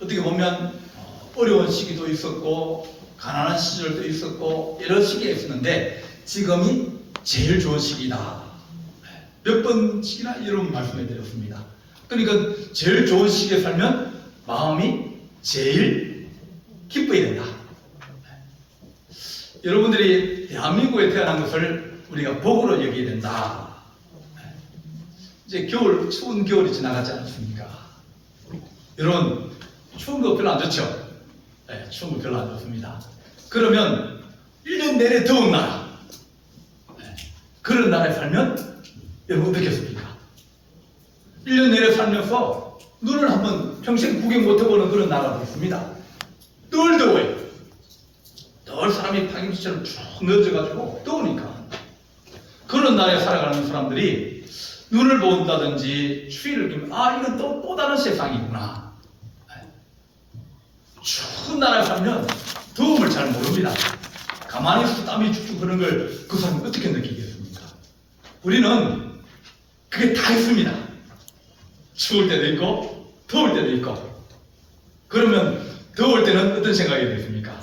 어떻게 보면 어려운 시기도 있었고 가난한 시절도 있었고 여러 시기가 있었는데 지금이 제일 좋은 시기다. 몇 번씩이나 이런 말씀을 드렸습니다. 그러니까 제일 좋은 시기에 살면 마음이 제일 기뻐야 된다. 여러분들이 대한민국에 태어난 것을 우리가 복으로 여겨야 된다. 이제 겨울, 추운 겨울이 지나가지 않았습니까? 여러분, 추운 거 별로 안 좋죠? 네, 추운 거 별로 안 좋습니다. 그러면 1년 내내 더운 나라, 그런 나라에 살면 여러분 어떻겠습니까? 1년 내내 살면서 눈을 한번 평생 구경 못 해보는 그런 나라도 있습니다. 늘 더워요. 늘 사람이 파김치처럼 쭉 늘어져가지고 더우니까. 그런 나라에 살아가는 사람들이 눈을 본다든지 추위를 느끼면 이건 또 다른 세상이구나. 추운 나라에 살면 더움을 잘 모릅니다. 가만히 있어서 땀이 쭉쭉 흐르는 걸 그 사람이 어떻게 느끼겠습니까? 우리는 그게 다 있습니다. 추울 때도 있고 더울 때도 있고. 그러면 더울 때는 어떤 생각이 들습니까?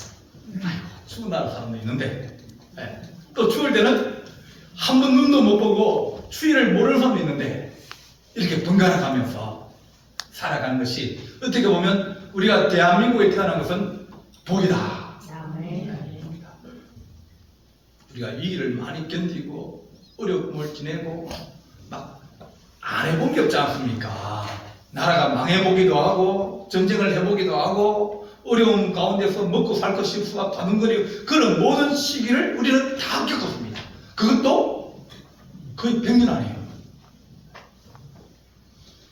아이고, 추운 나라 사람도 있는데, 또 추울 때는 한 번 눈도 못 보고 추위를 모르는 사람도 있는데, 이렇게 번갈아 가면서 살아가는 것이 어떻게 보면 우리가 대한민국에 태어난 것은 복이다. 우리가 위기를 많이 견디고 어려움을 지내고 막 안 해본 게 없지 않습니까? 나라가 망해보기도 하고 전쟁을 해보기도 하고 어려움 가운데서 먹고 살 것이 없어 바둥거리고 그런 모든 시기를 우리는 다 겪었습니다. 그것도 거의 100년 안에요.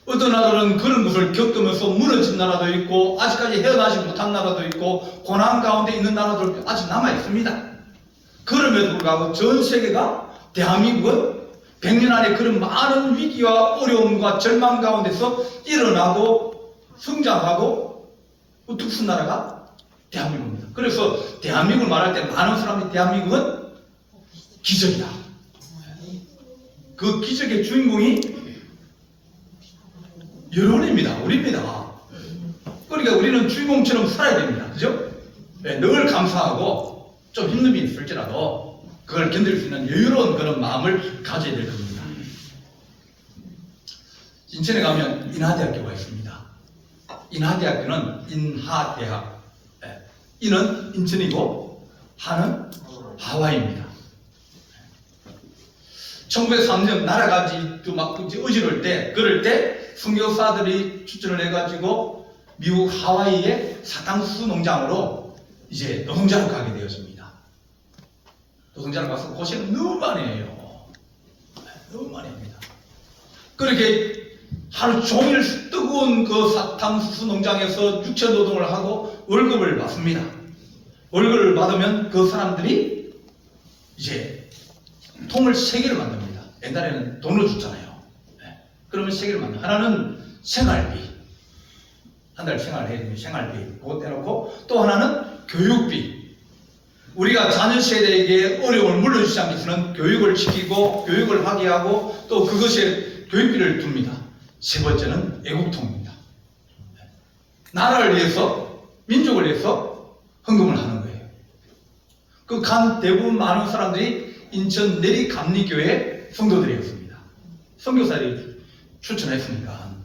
어떤 나라는 그런 것을 겪으면서 무너진 나라도 있고 아직까지 헤어나지 못한 나라도 있고 고난 가운데 있는 나라도 아직 남아 있습니다. 그럼에도 불구하고 전 세계가 대한민국은 100년 안에 그런 많은 위기와 어려움과 절망 가운데서 일어나고 성장하고 특수 나라가 대한민국입니다. 그래서 대한민국을 말할 때 많은 사람이 대한민국은 기적이다. 그 기적의 주인공이 여러분입니다. 우리입니다. 그러니까 우리는 주인공처럼 살아야 됩니다. 그죠? 늘 감사하고 좀 힘듦이 있을지라도 그걸 견딜 수 있는 여유로운 그런 마음을 가져야 될 겁니다. 인천에 가면 인하대학교가 있습니다. 인하대학교는 인하대학. 인은 인천이고 하는 하와이입니다. 1903년 나라가 막 어지러울 때, 그럴 때 선교사들이 추천을 해가지고 미국 하와이의 사탕수수 농장으로 이제 노동자로 가게 되었습니다. 노동자로 가서 고생을 너무 많이 해요. 너무 많이 합니다. 그렇게 하루 종일 뜨거운 그 사탕수수 농장에서 육체 노동을 하고 월급을 받습니다. 월급을 받으면 그 사람들이 이제 통을 3개를 만듭니다. 옛날에는 돈을 줬잖아요. 그러면 3개를 만듭니다. 하나는 생활비. 한 달 생활해야 되면 생활비. 그거 떼놓고 또 하나는 교육비. 우리가 자녀 세대에게 어려움을 물려주지 않기 위해서는 교육을 시키고 교육을 하게 하고 또 그것에 교육비를 둡니다. 세 번째는 애국통입니다. 나라를 위해서 민족을 위해서 헌금을 하는 거예요. 그 간 대부분 많은 사람들이 인천 내리감리교회 성도들이었습니다. 선교사들이 추천했으니까.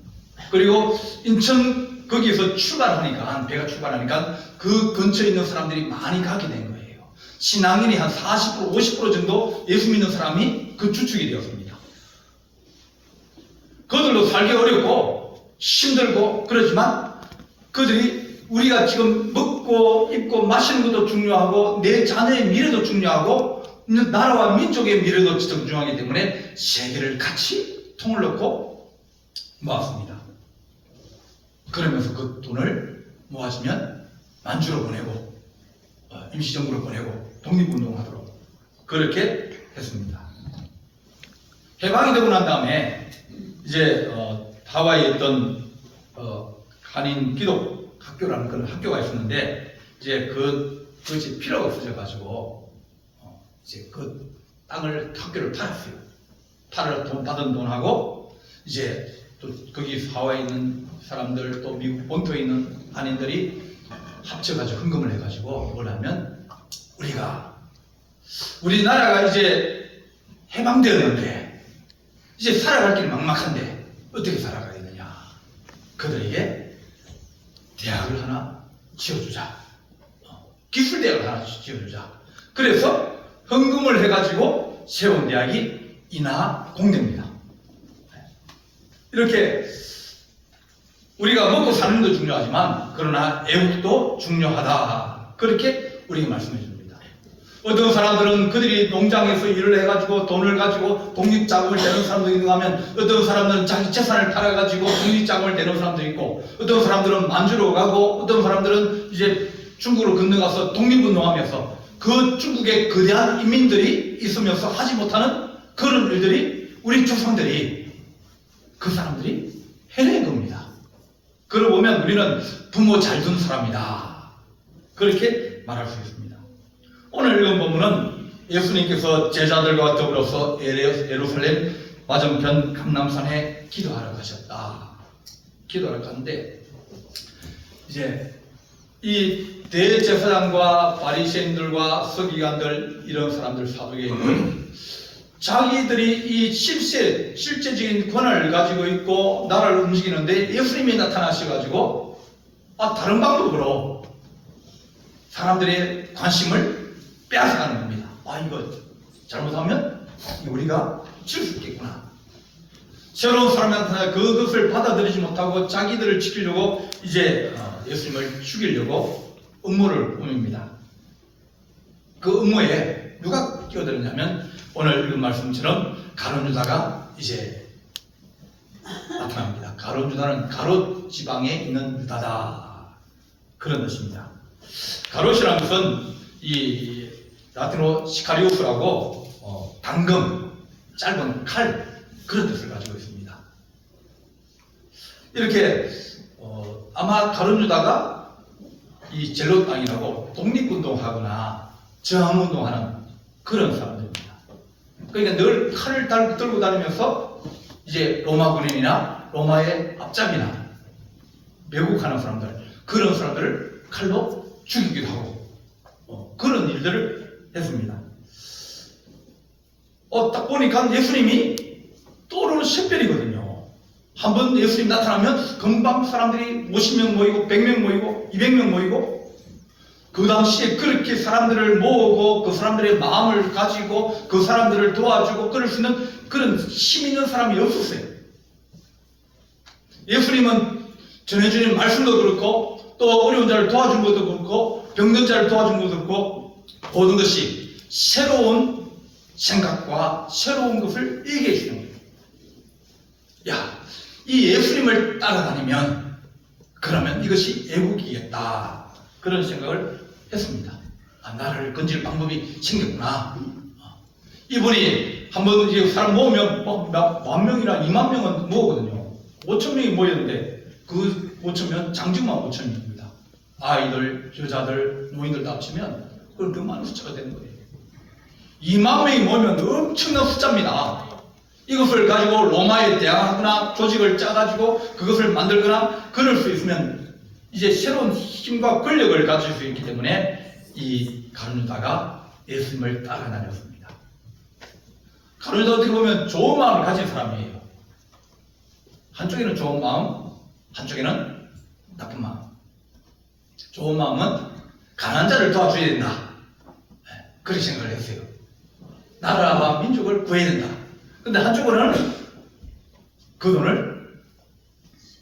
그리고 인천 거기에서 출발하니까 배가 출발하니까 그 근처에 있는 사람들이 많이 가게 된 거예요. 신앙인이 한 40% 50% 정도 예수 믿는 사람이 그 주축이 되었습니다. 그들도 살기 어렵고 힘들고 그렇지만 그들이 우리가 지금 먹고 입고 마시는 것도 중요하고 내 자녀의 미래도 중요하고 나라와 민족의 미래도 중요하기 때문에 세계를 같이 통을 넣고 모았습니다. 그러면서 그 돈을 모아주면 만주로 보내고 임시정부로 보내고 독립운동하도록 그렇게 했습니다. 해방이 되고 난 다음에 이제 하와이에 있던 한인 기독 학교라는 그런 학교가 있었는데 이제 그것이 필요가 없어져 가지고 이제 그 땅을 학교를 팔았어요. 받은 돈하고 이제 또 거기 하와이에 있는 사람들, 또 미국 본토에 있는 한인들이 합쳐가지고 헌금을 해가지고 뭘 하면, 우리나라가 이제 해방되었는데 이제 살아갈 길이 막막한데 어떻게 살아가겠느냐. 그들에게 대학을 하나 지어주자. 기술대학을 하나 지어주자. 그래서 헌금을 해가지고 세운 대학이 인하공대입니다. 이렇게 우리가 먹고 사는 것도 중요하지만 그러나 애국도 중요하다. 그렇게 우리에게 말씀해 줍니다. 어떤 사람들은 그들이 농장에서 일을 해가지고 돈을 가지고 독립자금을 내는 사람도 있는가 하면, 어떤 사람들은 자기 재산을 팔아가지고 독립자금을 내는 사람도 있고, 어떤 사람들은 만주로 가고, 어떤 사람들은 이제 중국으로 건너가서 독립운동하면서 그 중국의 거대한 인민들이 있으면서 하지 못하는 그런 일들이 우리 조상들이, 그 사람들이 해낸 겁니다. 그러고 보면 우리는 부모 잘 둔 사람이다. 그렇게 말할 수 있습니다. 오늘 읽은 본문은 예수님께서 제자들과 더불어서 예루살렘 맞은편 감람산에 기도하러 가셨다. 기도하러 갔는데, 이제 이 대제사장과 바리새인들과 서기관들, 이런 사람들, 사두개인들, 자기들이 이 실제적인 권한을 가지고 있고 나라를 움직이는데 예수님이 나타나셔가지고 다른 방법으로 사람들의 관심을 빼앗아가는 겁니다. 이거 잘못하면 우리가 칠 수 있겠구나. 새로운 사람이 나타나 그것을 받아들이지 못하고 자기들을 지키려고 이제 예수님을 죽이려고 음모를 꾸밉니다. 그 음모에 누가 끼어들었냐면, 오늘 읽은 말씀처럼 가룟 유다가 이제 나타납니다. 가룟 유다는 가롯 지방에 있는 유다다. 그런 뜻입니다. 가롯이라는 것은 이 라틴어 시카리오스라고 단검, 짧은 칼, 그런 뜻을 가지고 있습니다. 이렇게 아마 가룟 유다가 이 젤롯 땅이라고 독립운동하거나 저항운동하는 그런 사람들입니다. 그러니까 늘 칼을 들고 다니면서 이제 로마 군인이나 로마의 앞잡이나 매국하는 사람들, 그런 사람들을 칼로 죽이기도 하고 그런 일들을 했습니다. 딱 보니까 예수님이 또는 샛별이거든요. 한번 예수님 나타나면 금방 사람들이 50명 모이고 100명 모이고 200명 모이고, 그 당시에 그렇게 사람들을 모으고 그 사람들의 마음을 가지고 그 사람들을 도와주고 그럴 수 있는 그런 힘 있는 사람이 없었어요. 예수님은 전해주는 말씀도 그렇고 또 어려운 자를 도와준 것도 그렇고 병든 자를 도와준 것도 그렇고, 모든 것이 새로운 생각과 새로운 것을 얘기해 주는 거예요. 이 예수님을 따라다니면 그러면 이것이 애국이겠다. 그런 생각을 했습니다. 나라를 건질 방법이 생겼구나. 이분이 한번 이제 사람 모으면 만 명이나 2만 명은 모으거든요. 5천 명이 모였는데 그 5천 명, 장지구만 5천 명입니다. 아이들, 여자들, 노인들 다 합치면 그럼 더 많은 숫자가 되는 거예요. 2만 명이 모이면 엄청난 숫자입니다. 이것을 가지고 로마에 대항하거나 조직을 짜가지고 그것을 만들거나 그럴 수 있으면 이제 새로운 힘과 권력을 가질 수 있기 때문에 이 가룟 유다가 예수님을 따라다녔습니다. 가룟 유다 어떻게 보면 좋은 마음을 가진 사람이에요. 한쪽에는 좋은 마음, 한쪽에는 나쁜 마음. 좋은 마음은 가난한 자를 도와줘야 된다. 그렇게 생각을 했어요. 나라와 민족을 구해야 된다. 근데 한쪽으로는 그 돈을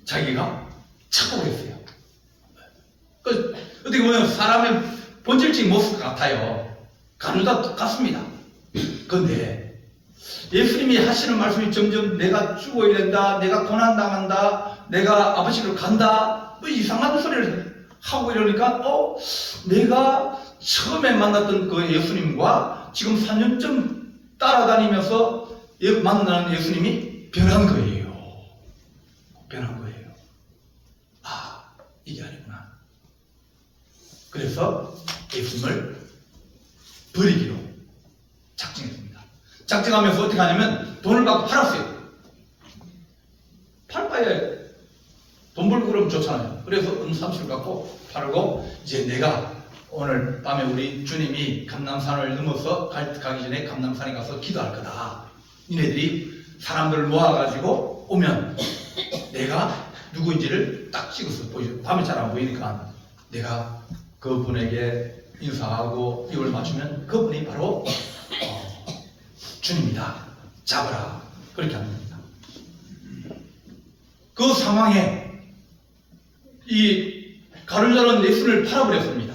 자기가 찾고 그랬어요. 어떻게 보면 사람의 본질적인 모습 같아요. 가룟 유다 똑같습니다. 그런데 예수님이 하시는 말씀이 점점 내가 죽어야 된다, 내가 고난당한다, 내가 아버지로 간다, 이상한 소리를 하고 이러니까 내가 처음에 만났던 그 예수님과 지금 4년쯤 따라다니면서 만나는 예수님이 변한 거예요. 변한 거예요. 이게 아니구나. 그래서 예수님을 버리기로 작정했습니다. 작정하면서 어떻게 하냐면 돈을 받고 팔았어요. 팔바에 돈 벌고 그러면 좋잖아요. 그래서 음삼시를 갖고 팔고 이제 내가 오늘 밤에 우리 주님이 감람산을 넘어서 가기 전에 감람산에 가서 기도할 거다. 니네들이 사람들 모아가지고 오면 내가 누구인지를 딱 찍어서 보여줘. 밤에 잘 안 보이니까 내가 그분에게 인사하고 입을 맞추면 그분이 바로 주님이다. 잡으라. 그렇게 하는 겁니다. 그 상황에 이 가룟자는 예수를 팔아버렸습니다.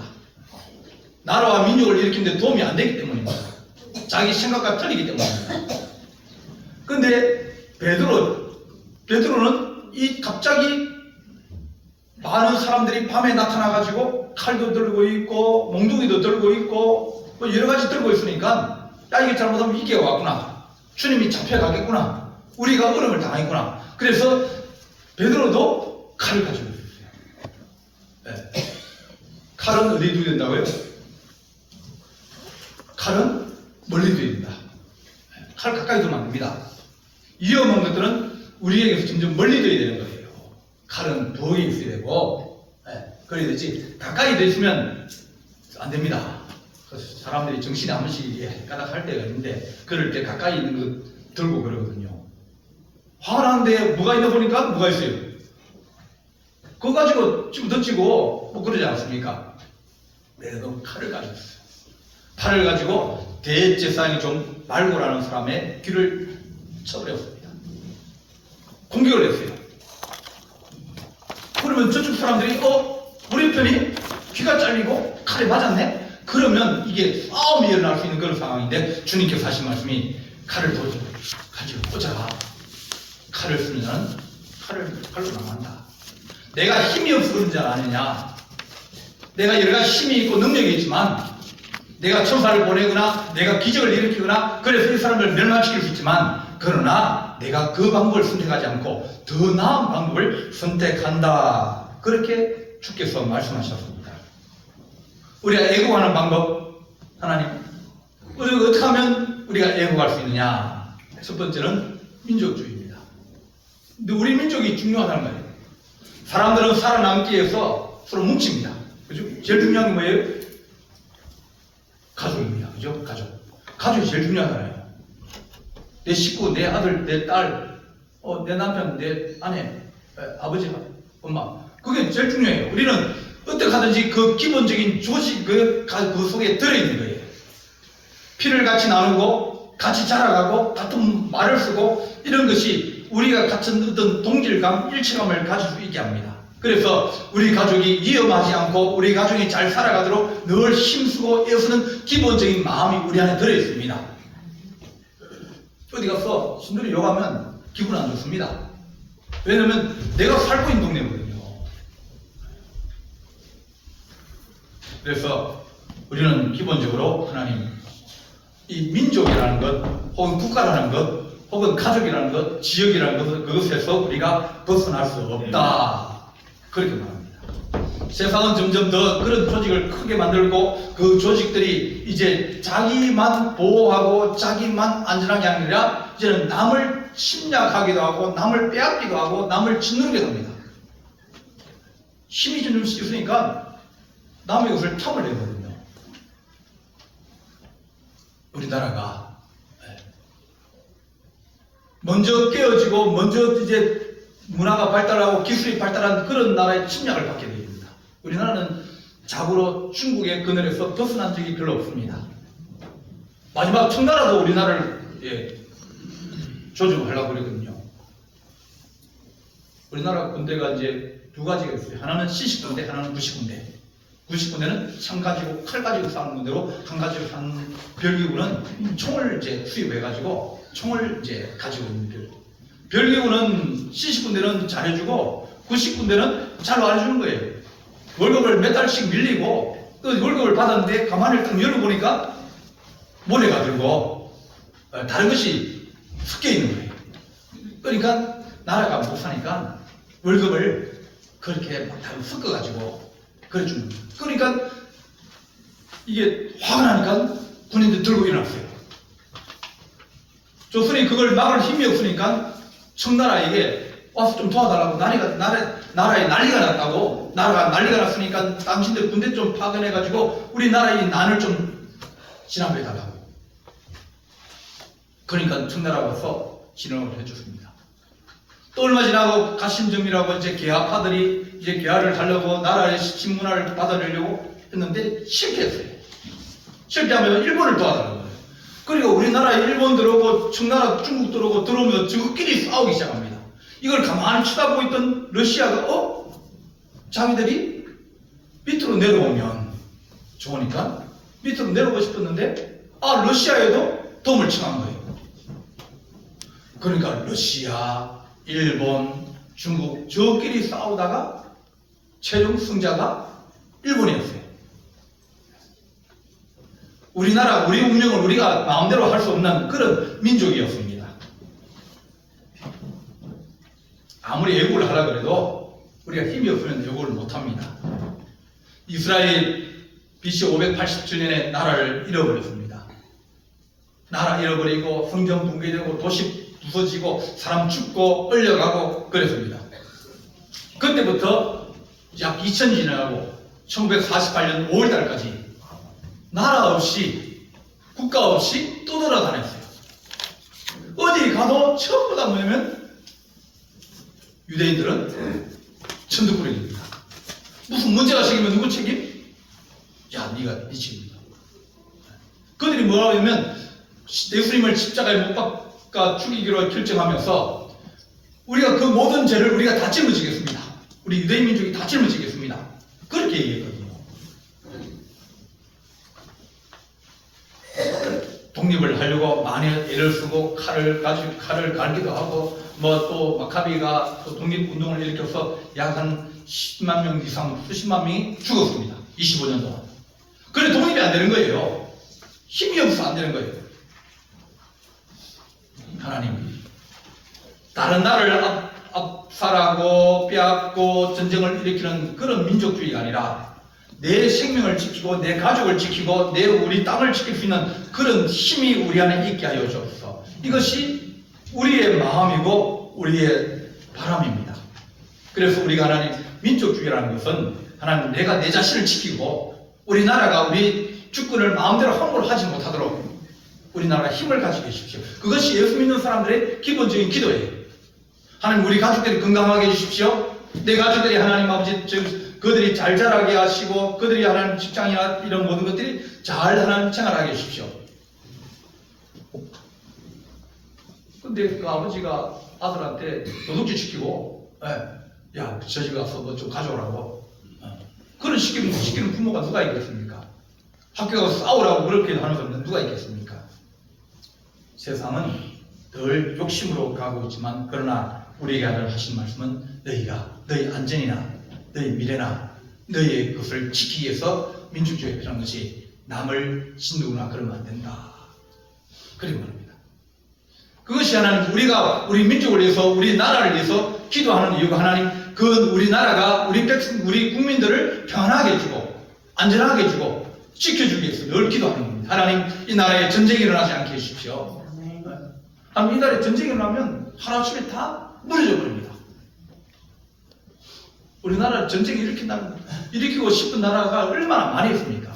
나라와 민족을 일으키는데 도움이 안 되기 때문입니다. 자기 생각과 틀리기 때문입니다. 근데 베드로는 이 갑자기 많은 사람들이 밤에 나타나가지고 칼도 들고 있고 몽둥이도 들고 있고 뭐 여러 가지 들고 있으니까 야, 이게 잘못하면 이게 왔구나. 주님이 잡혀가겠구나. 우리가 어려움을 당하겠구나. 그래서 베드로도 칼을 가지고 있었어요. 네. 칼은 어디에 두야 된다고요? 칼은 멀리 두야 된다. 칼 가까이 두면 안 됩니다. 위험한 것들은 우리에게서 점점 멀리 둬야 되는 거예요. 칼은 부엌에 있어야 되고, 그래야 되지. 가까이 두시면 안 됩니다. 사람들이 정신이 한 번씩 까닥할 때가 있는데, 그럴 때 가까이 있는 거 들고 그러거든요. 화가 나는데 뭐가 있나 보니까 뭐가 있어요. 그거 가지고 집어 던지고 뭐 그러지 않습니까? 내가 칼을 가지고 있어요. 팔을 가지고 대제사장이 좀 말고라는 사람의 귀를 쳐버렸습니다. 공격을 했어요. 그러면 저쪽 사람들이 우리 편이 귀가 잘리고 칼에 맞았네? 그러면 이게 싸움이 일어날 수 있는 그런 상황인데 주님께서 하신 말씀이 칼을 가지고 꽂아라. 칼을 쓰면 칼로 나간다. 내가 힘이 없어 그런 줄 아느냐? 내가 여러 가지 힘이 있고 능력이 있지만 내가 천사를 보내거나 내가 기적을 일으키거나 그래서 이 사람들을 멸망시킬 수 있지만 그러나 내가 그 방법을 선택하지 않고 더 나은 방법을 선택한다. 그렇게 주께서 말씀하셨습니다. 우리가 애국하는 방법 하나님 우리가 어떻게 하면 우리가 애국할 수 있느냐? 첫 번째는 민족주의입니다. 근데 우리 민족이 중요하다는 거예요. 사람들은 살아남기 위해서 서로 뭉칩니다. 그죠? 제일 중요한 게 뭐예요? 가족입니다. 그죠? 가족이 제일 중요하잖아요. 내 식구, 내 아들, 내 딸, 내 남편, 내 아내, 아버지, 엄마. 그게 제일 중요해요. 우리는 어떻게 하든지 그 기본적인 조직, 그 속에 들어있는 거예요. 피를 같이 나누고, 같이 자라가고, 같은 말을 쓰고, 이런 것이 우리가 같은 어떤 동질감, 일체감을 가질 수 있게 합니다. 그래서 우리 가족이 위험하지 않고 우리 가족이 잘 살아가도록 늘 힘쓰고 애쓰는 기본적인 마음이 우리 안에 들어있습니다. 어디 가서 신들이 욕하면 기분 안 좋습니다. 왜냐면 내가 살고 있는 동네거든요. 그래서 우리는 기본적으로 하나님 이 민족이라는 것 혹은 국가라는 것 혹은 가족이라는 것 지역이라는 것 그것에서 우리가 벗어날 수 없다. 그렇게 말합니다. 세상은 점점 더 그런 조직을 크게 만들고 그 조직들이 이제 자기만 보호하고 자기만 안전하게 하는 게 아니라 이제는 남을 침략하기도 하고 남을 빼앗기도 하고 남을 짓누르게 합니다. 힘이 좀 있으니까 남의 것을 탐을 내거든요. 우리나라가 먼저 깨어지고 먼저 이제 문화가 발달하고 기술이 발달한 그런 나라의 침략을 받게 됩니다. 우리나라는 자고로 중국의 그늘에서 벗어난 적이 별로 없습니다. 마지막 청나라도 우리나라를 조종하려고 그러거든요. 우리나라 군대가 이제 두 가지가 있어요. 하나는 시식군대, 하나는 구식군대. 구식군대는 창 가지고 칼 가지고 싸우는 군대로 한 가지로 한 별기군은 총을 이제 수입해가지고 총을 이제 가지고 있는 별. 별기군은 시식군대는 잘해주고 구식군대는 잘 안 해주는 거예요. 월급을 몇 달씩 밀리고 그 월급을 받았는데 가만히 딱 열어보니까 모래가 들고 다른 것이 섞여 있는 거예요. 그러니까 나라가 못 사니까 월급을 그렇게 막 다 섞어가지고 그래 주는 거예요. 그러니까 이게 화가 나니까 군인들 들고 일어났어요. 조선이 그걸 막을 힘이 없으니까 청나라에게 와서 좀 도와달라고 나라에 난리가 났다고. 나라가 난리가 났으니까 당신들 군대 좀 파견해가지고 우리나라의 난을 좀 진압해달라고. 그러니까 청나라가 와서 진압을 해줬습니다. 또 얼마 지나고 가심정이라고 이제 계하파들이 이제 계하를 하려고 나라의 신문화를 받아내려고 했는데 실패했어요. 실패하면 일본을 도와달라고 해요. 그리고 우리나라에 일본 들어오고 청나라 중국 들어오면서 저끼리 싸우기 시작합니다. 이걸 가만히 쳐다보고 있던 러시아가 자기들이 밑으로 내려오면 좋으니까 밑으로 내려오고 싶었는데 러시아에도 도움을 청한 거예요. 그러니까 러시아, 일본, 중국 저끼리 싸우다가 최종 승자가 일본이었어요. 우리나라, 우리 운명을 우리가 마음대로 할 수 없는 그런 민족이었습니다. 아무리 애국을 하려고 해도 우리가 힘이 없으면 애국을 못합니다. 이스라엘 BC 587년에 나라를 잃어버렸습니다. 나라 잃어버리고 성전 붕괴되고 도시 부서지고 사람 죽고 끌려가고 그랬습니다. 그때부터 약 2000년 지나고 1948년 5월달까지 나라 없이 국가 없이 떠돌아다녔어요. 어디 가도 전부 다 뭐냐면 유대인들은 천둥꾸러기입니다. 무슨 문제가 생기면 누구 책임? 야, 네가 네 책임이다. 그들이 뭐라고 하면 예수님을 십자가에 못 박아 죽이기로 결정하면서 우리가 그 모든 죄를 우리가 다 짊어지겠습니다. 우리 유대인 민족이 다 짊어지겠습니다. 그렇게 얘기했거든요. 독립을 하려고 많이 애를 쓰고 칼을 갈기도 하고 또 마카비가 또 독립운동을 일으켜서 약 한 10만 명 이상 수십만 명이 죽었습니다. 25년 동안. 그래 독립이 안 되는 거예요. 힘이 없어서 안 되는 거예요. 하나님이 다른 나라를 압살하고 빼앗고 전쟁을 일으키는 그런 민족주의가 아니라 내 생명을 지키고 내 가족을 지키고 우리 땅을 지킬 수 있는 그런 힘이 우리 안에 있게 하여 주옵소서. 이것이 우리의 마음이고 우리의 바람입니다. 그래서 우리가 하나님 민족주의라는 것은 하나님 내가 내 자신을 지키고 우리나라가 우리 주권을 마음대로 함부로 하지 못하도록 우리나라가 힘을 가지게 해주십시오. 그것이 예수 믿는 사람들의 기본적인 기도예요. 하나님 우리 가족들이 건강하게 해주십시오. 내 가족들이 하나님 아버지 그들이 잘 자라게 하시고 그들이 하나님 직장이나 이런 모든 것들이 잘 하나님 생활하게 해주십시오. 근데 그 아버지가 아들한테 도둑질 시키고 야 저 집 가서 뭐 좀 가져오라고 그런 시키는 부모가 누가 있겠습니까? 학교 가서 싸우라고 그렇게 하는 사람은 누가 있겠습니까? 세상은 늘 욕심으로 가고 있지만 그러나 우리에게 하신 말씀은 너희가 너희 안전이나 너희 미래나 너희의 것을 지키기 위해서 민족주의가 필요한 것이 남을 진누거나 그러면 안 된다. 그렇게 말합니다. 그것이 하나님 우리가 우리 민족을 위해서 우리 나라를 위해서 기도하는 이유가 하나님 그 우리나라가 우리 백성 우리 국민들을 평안하게 해주고 안전하게 해주고 지켜주기 위해서 늘 기도하는 겁니다. 하나님 이 나라에 전쟁이 일어나지 않게 해주십시오. 하나님 이 나라에 전쟁이 일어나면 하루아침에 다 무너져 버립니다. 우리나라 전쟁이 일으키고 싶은 나라가 얼마나 많이 있습니까?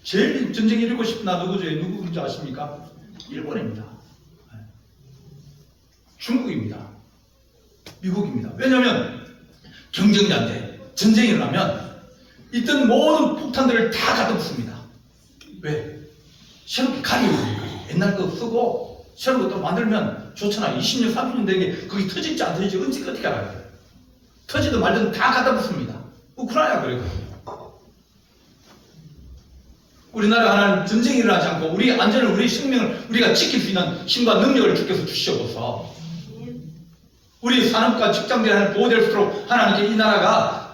제일 전쟁이 일으키고 싶은 나라 누구인지 아십니까? 일본입니다. 중국입니다. 미국입니다. 왜냐하면 경쟁자인데 전쟁이 일어나면 있던 모든 폭탄들을 다 갖다 붙습니다. 왜? 새롭게 가려우니까. 옛날 거 쓰고 새로운 것도 만들면 좋잖아. 20년, 30년 된 게 거기 터질지 안 터질지 어떻게 알아요? 터지든 말든 다 갖다 붙습니다. 우크라이나 그랬거든요. 우리나라 하나님 전쟁이 일어나지 않고 우리 안전을 우리 생명을 우리가 지킬 수 있는 힘과 능력을 주께서 주시옵소서. 우리 산업과 직장들이 하나님 보호될수록 하나님께 이 나라가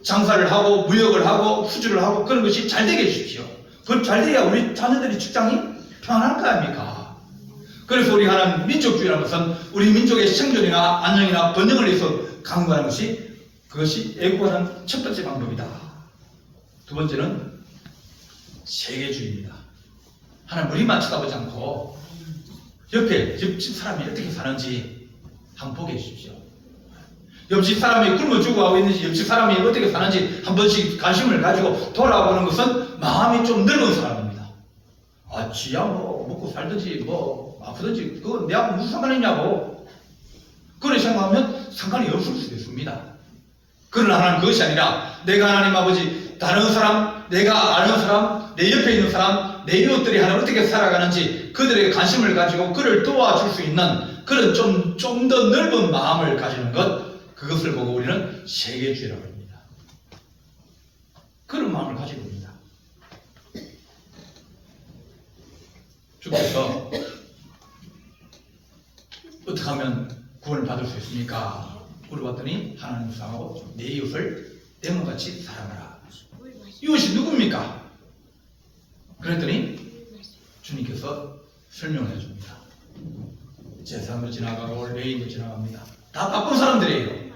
장사를 하고 무역을 하고 수주를 하고 그런 것이 잘 되게 해주십시오. 그걸 잘 돼야 우리 자녀들이 직장이 평안할 거 아닙니까? 그래서 우리 하나님 민족주의라는 것은 우리 민족의 생존이나 안녕이나 번영을 위해서 강구하는 것이 그것이 애국하는 첫 번째 방법이다. 두 번째는 세계주의입니다. 하나님 우리만 쳐다보지 않고 옆에 집 사람이 어떻게 사는지 한번 보게 해주십시오. 옆집 사람이 굶어 죽어가고 있는지, 옆집 사람이 어떻게 사는지 한 번씩 관심을 가지고 돌아보는 것은 마음이 좀 넓은 사람입니다. 아, 지야 뭐 먹고 살든지 뭐 아프든지 그건 내하고 무슨 상관이 있냐고. 그렇게 생각하면 상관이 없을 수도 있습니다. 그러나 하나님 그것이 아니라 내가 하나님 아버지 다른 사람, 내가 아는 사람, 내 옆에 있는 사람, 내 이웃들이 하나님 어떻게 살아가는지 그들에게 관심을 가지고 그를 도와줄 수 있는 그런 좀 더 넓은 마음을 가지는 것, 그것을 보고 우리는 세계주의라고 합니다. 그런 마음을 가지고 있습니다. 주께서 어떻게 하면 구원을 받을 수 있습니까? 물어봤더니 하나님 사랑하고 내 이웃을 내 몸같이 사랑하라. 이웃이 누굽니까? 그랬더니 주님께서 설명해 줍니다. 제사장도 지나가고 레위인도 지나갑니다. 다 바쁜 사람들이에요.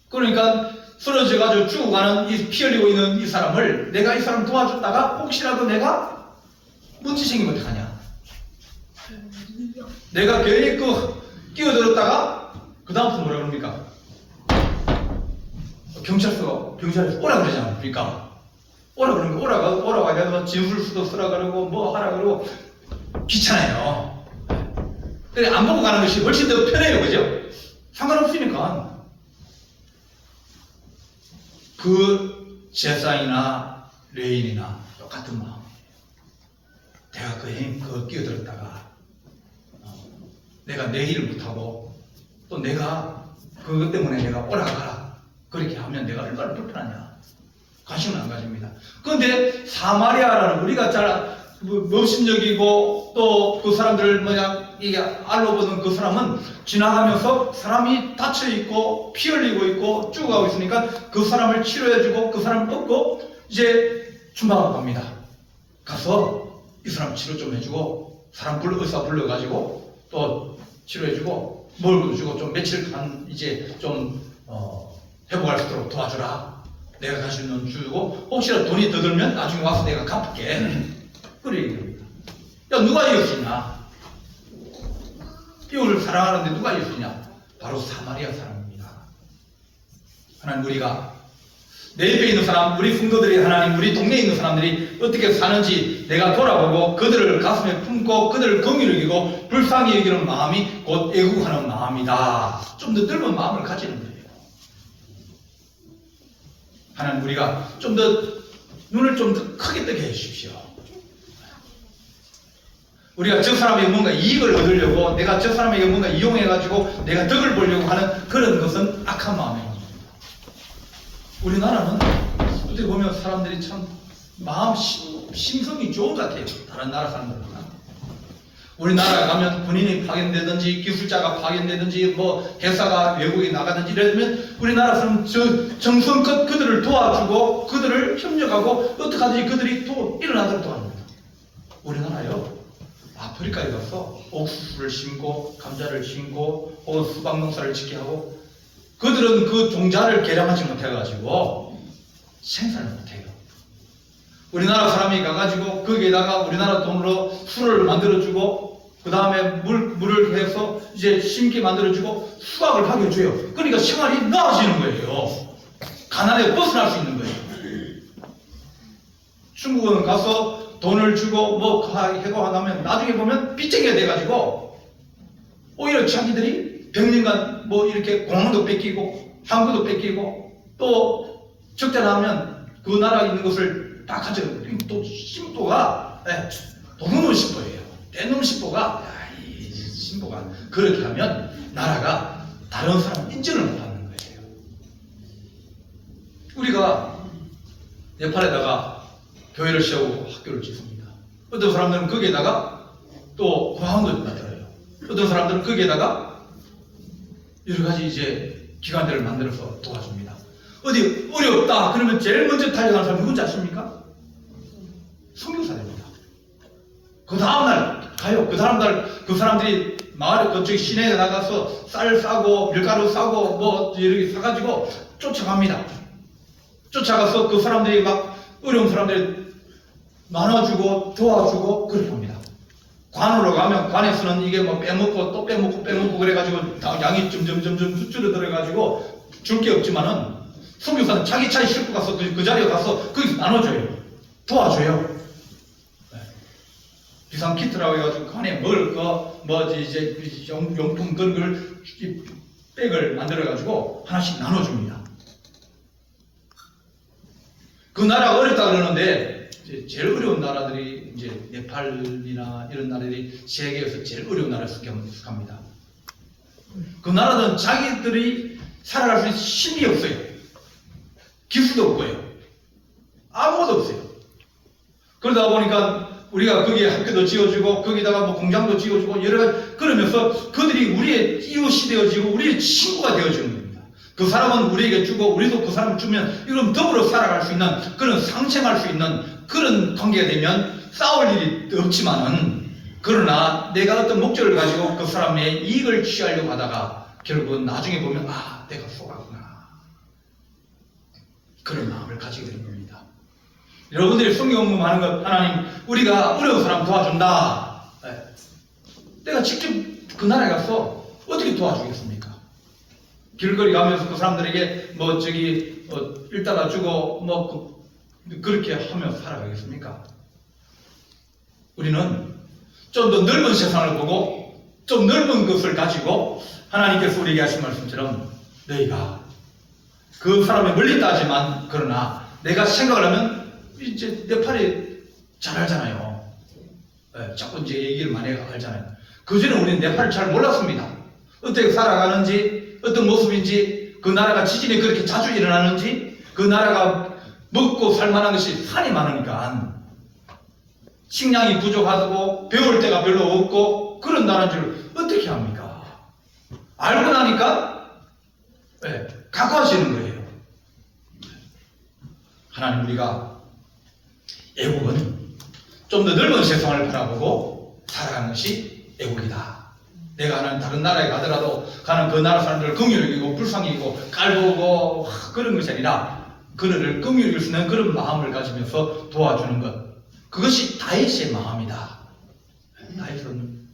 그러니까 쓰러져가지고 죽어가는 피 흘리고 있는 이 사람을 내가 이 사람 도와줬다가 혹시라도 내가 문제 생기면 어떡하냐. 내가 괜히 끼어들었다가 그 다음부터 뭐라 그럽니까? 경찰에서 오라 그러지 않습니까? 오라 그러면 오라고 하면 진술서도 쓰라 그러고 뭐 하라 그러고 귀찮아요. 그래 안 보고 가는 것이 훨씬 더 편해요. 그죠? 상관없으니까. 그 제사장이나 레인이나 똑같은 마음. 내가 그 끼어들었다가 내가 내 일을 못하고 또 내가 그것 때문에 내가 오라가라 그렇게 하면 내가 얼마나 불편하냐. 관심을 안 가집니다. 그런데 사마리아라는 우리가 잘 업신여기고 또 그 사람들 이게 알로 보는 그 사람은 지나가면서 사람이 다쳐 있고 피 흘리고 있고 죽어가고 있으니까 그 사람을 치료해주고 그 사람을 얻고 이제 준비하고 갑니다. 가서 이 사람 치료 좀 해주고 사람 의사 불러가지고 또 치료해주고 먹을 주고 좀 며칠간 이제 좀 회복할 수 있도록 도와주라. 내가 갈 수 있는 주고 혹시라도 돈이 더 들면 나중에 와서 내가 갚을게. 그래 얘기합니다. 야 누가 이겼으냐? 이웃을 사랑하는데 누가 이겼으냐? 바로 사마리아 사람입니다. 하나님 우리가 내 옆에 있는 사람, 우리 성도들이 하나님 우리 동네에 있는 사람들이 어떻게 사는지 내가 돌아보고 그들을 가슴에 품고 그들을 긍휼히 여기고 불쌍히 여기는 마음이 곧 애국하는 마음이다. 좀 더 넓은 마음을 가지는 거예요. 하나님 우리가 좀 더 눈을 좀 더 크게 뜨게 해주십시오. 우리가 저 사람에게 뭔가 이익을 얻으려고 내가 저 사람에게 뭔가 이용해가지고 내가 덕을 보려고 하는 그런 것은 악한 마음입니다. 우리나라는 어떻게 보면 사람들이 참 마음 심성이 좋은 것 같아요. 다른 나라 사람들보다. 우리나라에 가면 군인이 파견되든지 기술자가 파견되든지 뭐 회사가 외국에 나가든지 이러면 우리나라 사람은 정성껏 그들을 도와주고 그들을 협력하고 어떻게 하든지 그들이 또 일어나도록 도와줍니다. 우리나라요 아프리카에 가서 옥수수를 심고 감자를 심고 혹은 수박 농사를 짓게 하고 그들은 그 종자를 개량하지 못해가지고 생산을 못해요. 우리나라 사람이 가가지고 거기에다가 우리나라 돈으로 술을 만들어주고 그 다음에 물을 해서 이제 심게 만들어주고 수확을 하게 해줘요. 그러니까 생활이 나아지는 거예요. 가난에 벗어날 수 있는 거예요. 중국은 가서 돈을 주고 뭐 해고 하면 나중에 보면 빚쟁이가 돼가지고 오히려 자기들이 100년간 뭐 이렇게 공항도 뺏기고 항구도 뺏기고 또 적자 나면 그 나라에 있는 것을 다 가져가고 또 신보가 도둑놈 신보예요. 떼놈 신보가 이 신보가 그렇게 하면 나라가 다른 사람 인정을 못 받는 거예요. 우리가 네팔에다가 교회를 세우고 학교를 짓습니다. 어떤 사람들은 거기에다가 또 공항도 만들어요. 어떤 사람들은 거기에다가 여러 가지 이제 기관들을 만들어서 도와줍니다. 어디 어렵다 그러면 제일 먼저 달려가는 사람 누군지 아십니까? 선교사입니다. 그 다음날 가요. 그 사람들이 마을에 그쪽 시내에 나가서 쌀 싸고 밀가루 싸고 뭐 이렇게 사가지고 쫓아갑니다. 쫓아가서 그 사람들이 막 어려운 사람들이 나눠주고 도와주고 그렇게 합니다. 관으로 가면 관에서는 이게 뭐 빼먹고 또 빼먹고 그래가지고 양이 점점 줄어들어가지고 줄 게 없지만은 선교사는 자기 차에 싣고 가서 그 자리에 가서 거기서 나눠줘요. 도와줘요. 비상 키트라고 해가지고 관에 먹을 거, 이제 용품 그런 걸 백을 만들어가지고 하나씩 나눠줍니다. 그 나라가 어렵다 그러는데 제일 어려운 나라들이 이제 네팔이나 이런 나라들이 세계에서 제일 어려운 나라에 속합니다. 그 나라는 자기들이 살아갈 수 있는 힘이 없어요. 기술도 없고요. 아무것도 없어요. 그러다 보니까 우리가 거기에 학교도 지어주고 거기다가 뭐 공장도 지어주고 여러 가지 그러면서 그들이 우리의 이웃이 되어지고 우리의 친구가 되어주는 겁니다. 그 사람은 우리에게 주고 우리도 그 사람을 주면 이런 더불어 살아갈 수 있는 그런 상생할 수 있는 그런 관계가 되면 싸울 일이 없지만은 그러나 내가 어떤 목적을 가지고 그 사람의 이익을 취하려고 하다가 결국은 나중에 보면 내가 속았구나 그런 마음을 가지게 되는 겁니다. 여러분들이 성경 공부하는 것 하나님 우리가 어려운 사람 도와준다. 내가 직접 그 나라에 가서 어떻게 도와주겠습니까? 길거리 가면서 그 사람들에게 일따라 주고 그렇게 하며 살아가겠습니까? 우리는 좀 더 넓은 세상을 보고 좀 넓은 것을 가지고 하나님께서 우리에게 하신 말씀처럼 너희가 그 사람이 멀리 있다지만 그러나 내가 생각을 하면 이제 네팔이 잘 알잖아요. 자꾸 이제 얘기를 많이 알잖아요. 그전에 우리는 네팔을 잘 몰랐습니다. 어떻게 살아가는지, 어떤 모습인지, 그 나라가 지진이 그렇게 자주 일어나는지, 그 나라가 먹고 살만한 것이 산이 많으니까 식량이 부족하고 배울 데가 별로 없고 그런 나라인 줄 어떻게 합니까? 알고 나니까 가까워지는 거예요. 하나님 우리가 애국은 좀 더 넓은 세상을 바라보고 살아가는 것이 애국이다. 내가 하는 다른 나라에 가더라도 가는 그 나라 사람들을 긍휼히 여기고 불쌍히 여기고 깔보고 그런 것이 아니라 그들을 긍휼히 여길 수 있는 그런 마음을 가지면서 도와주는 것. 그것이 다윗의 마음이다. 다윗은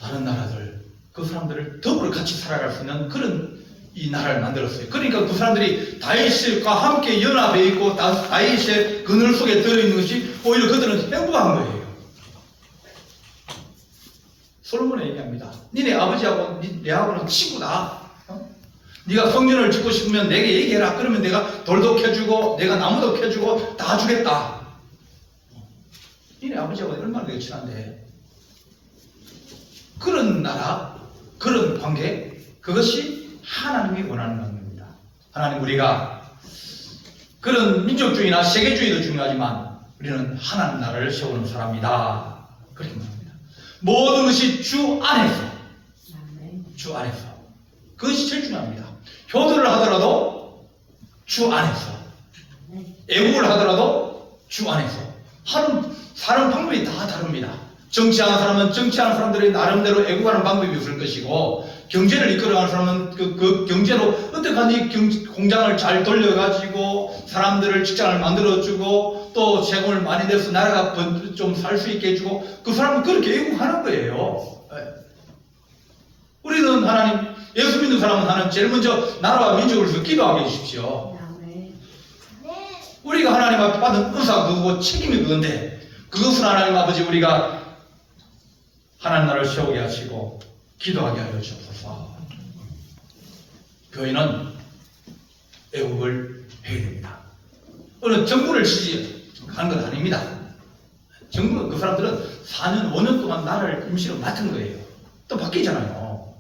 다른 나라들 그 사람들을 더불어 같이 살아갈 수 있는 그런 이 나라를 만들었어요. 그러니까 그 사람들이 다윗과 함께 연합해 있고 다윗의 그늘 속에 들어있는 것이 오히려 그들은 행복한 거예요. 솔로몬이 얘기합니다. 니네 아버지하고 내하고는 친구다. 네가 성전을 짓고 싶으면 내게 얘기해라. 그러면 내가 돌도 캐주고 내가 나무도 캐주고 다 주겠다. 니네 아버지하고 얼마나 내가 친한데. 그런 나라, 그런 관계, 그것이 하나님이 원하는 겁니다. 하나님 우리가 그런 민족주의나 세계주의도 중요하지만 우리는 하나님 나라를 세우는 사람이다. 그렇게 말합니다. 모든 것이 주 안에서, 주 안에서. 그것이 제일 중요합니다. 효도를 하더라도 주 안에서, 애국을 하더라도 주 안에서. 사는 방법이 다 다릅니다. 정치하는 사람은 정치하는 사람들의 나름대로 애국하는 방법이 있을 것이고, 경제를 이끌어가는 사람은 그 경제로 어떻게 하니 공장을 잘 돌려가지고 사람들을 직장을 만들어주고 또 세금을 많이 내서 나라가 좀 살 수 있게 해주고 그 사람은 그렇게 애국하는 거예요. 우리는 하나님 예수 믿는 사람은 하나님 제일 먼저 나라와 민족을 위해서 기도하게 해주십시오. 우리가 하나님 앞에 받은 은사가 그거고 책임이 그건데 그것은 하나님 아버지 우리가 하나님 나라를 세우게 하시고 기도하게 하여 주옵소서. 교회는 애국을 해야 됩니다. 어느 정부를 지지하는 건 아닙니다. 정부는 그 사람들은 4년, 5년 동안 나라를 임시로 맡은 거예요. 또 바뀌잖아요.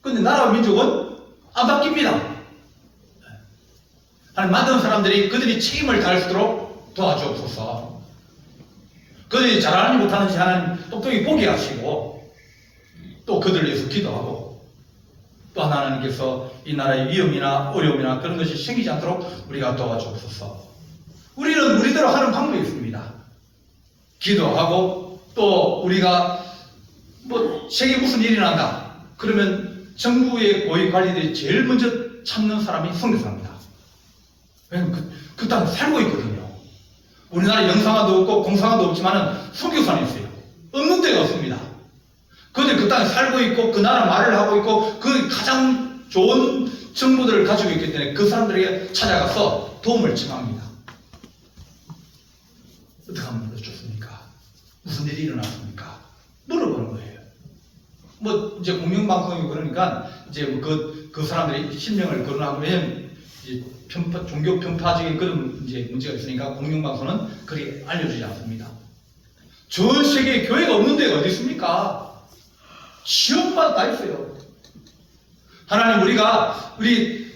그런데 나라와 민족은 안 바뀝니다. 하나님 만든 사람들이 그들이 책임을 다할 수 있도록 도와주옵소서. 그들이 잘하는지 못하는지 하나님 똑똑히 보게 하시고 또 그들을 위해서 기도하고 또 하나님께서 이 나라의 위험이나 어려움이나 그런 것이 생기지 않도록 우리가 도와주옵소서. 우리는 우리대로 하는 방법이 있습니다. 기도하고 또 우리가 세계 무슨 일이 난다 그러면 정부의 고위 관리들이 제일 먼저 찾는 사람이 선교사입니다. 왜냐하면 그 땅에 살고 있거든요. 우리나라 영상화도 없고 공상화도 없지만은 선교사는 있어요. 없는 데가 없습니다. 그들이 그 땅에 살고 있고 그 나라 말을 하고 있고 그 가장 좋은 정보들을 가지고 있기 때문에 그 사람들에게 찾아가서 도움을 청합니다. 어떻게 하면 더 좋습니까? 무슨 일이 일어났습니까? 물어보는 거예요. 뭐 이제 공영방송이고 그러니까 이제 뭐 그 사람들이 실명을 거론하고, 왜냐면 이제 종교 편파적인 그런 이제 문제가 있으니까 공영방송은 그렇게 알려주지 않습니다. 전 세계에 교회가 없는 데가 어디 있습니까? 지역마다 다 있어요. 하나님, 우리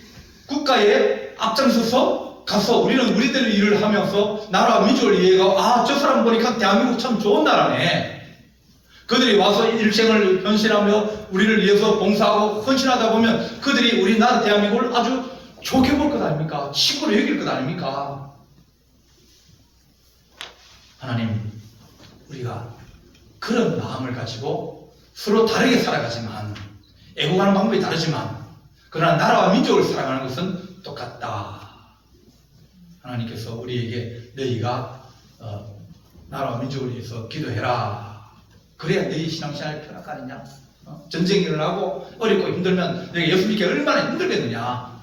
국가에 앞장서서 가서 우리는 우리들의 일을 하면서 나라와 민족을 위해서, 저 사람 보니까 대한민국 참 좋은 나라네. 그들이 와서 일생을 헌신하며 우리를 위해서 봉사하고 헌신하다 보면 그들이 우리나라 대한민국을 아주 좋게 볼 것 아닙니까? 친구로 여길 것 아닙니까? 하나님, 우리가 그런 마음을 가지고 서로 다르게 살아가지만, 애국하는 방법이 다르지만, 그러나 나라와 민족을 사랑하는 것은 똑같다. 하나님께서 우리에게 너희가 나라와 민족을 위해서 기도해라. 그래야 너희 신앙생활이 편할 거 아니냐? 전쟁이 일어나고 어렵고 힘들면 너희가 예수 믿기 얼마나 힘들겠느냐?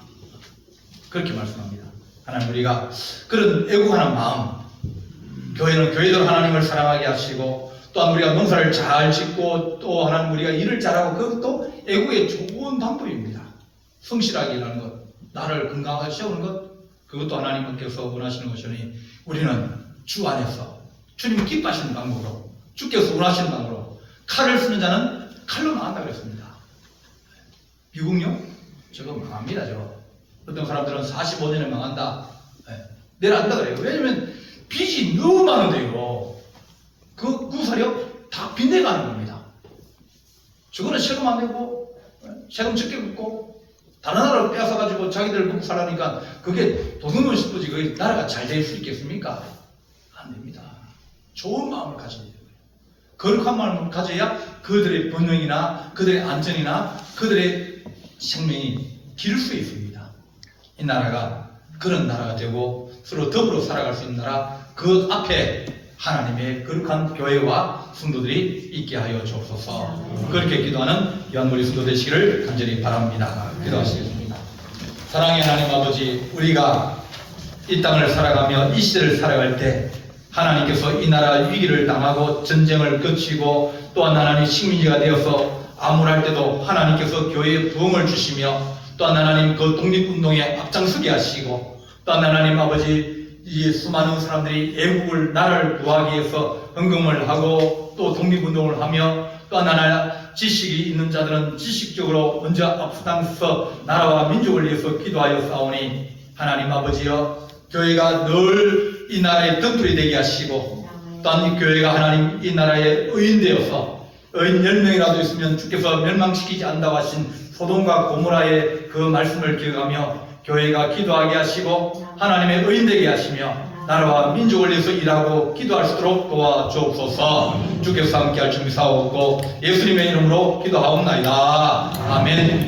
그렇게 말씀합니다. 하나님, 우리가 그런 애국하는 마음, 교회는 교회대로 하나님을 사랑하게 하시고, 또한 우리가 농사를 잘 짓고, 또 하나님 우리가 일을 잘하고, 그것도 애국의 좋은 방법입니다. 성실하게 일하는 것, 나를 건강하게 세우는 것, 그것도 하나님께서 원하시는 것이니 우리는 주 안에서 주님이 기뻐하시는 방법으로, 주께서 원하시는 방법으로, 칼을 쓰는 자는 칼로 망한다 그랬습니다. 미국요? 저거 망합니다. 저거. 어떤 사람들은 45년에 망한다. 내일 안다 그래요. 왜냐면 빚이 너무 많은데요. 그 구사력 다 빚내가는 겁니다. 저거는 세금 안 내고 세금 적게 묻고 다른 나라로 빼앗아가지고 자기들 먹고 살라니까 그게 도둑놈 싶어지 그게 나라가 잘 될 수 있겠습니까? 안 됩니다. 좋은 마음을 가져야 돼요. 거룩한 마음을 가져야 그들의 번영이나 그들의 안전이나 그들의 생명이 기를 수 있습니다. 이 나라가 그런 나라가 되고 서로 더불어 살아갈 수 있는 나라, 그 앞에 하나님의 거룩한 교회와 성도들이 있게 하여 주옵소서. 그렇게 기도하는 연물이 성도 되시기를 간절히 바랍니다. 기도하시겠습니다. 사랑의 하나님 아버지, 우리가 이 땅을 살아가며 이 시대를 살아갈 때 하나님께서 이 나라 위기를 당하고 전쟁을 거치고 또한 하나님 식민지가 되어서 암울할 때도 하나님께서 교회에 부흥을 주시며 또한 하나님 그 독립운동에 앞장서게 하시고 또한 하나님 아버지 이 수많은 사람들이 애국을 나라를 구하기 위해서 헌금을 하고 또 독립운동을 하며 또한 하나 지식이 있는 자들은 지식적으로 먼저 앞서서 나라와 민족을 위해서 기도하여 싸우니 하나님 아버지여 교회가 늘 이 나라의 덕불이 되게 하시고 또한 이 교회가 하나님 이 나라의 의인되어서 의인 10명이라도 있으면 주께서 멸망시키지 않는다고 하신 소돔과 고모라의 그 말씀을 기억하며 교회가 기도하게 하시고 하나님의 의인 되게 하시며 나라와 민족을 위해서 일하고 기도할 수 있도록 도와주옵소서. 주께서 함께할 준비 사옵고 예수님의 이름으로 기도하옵나이다. 아멘.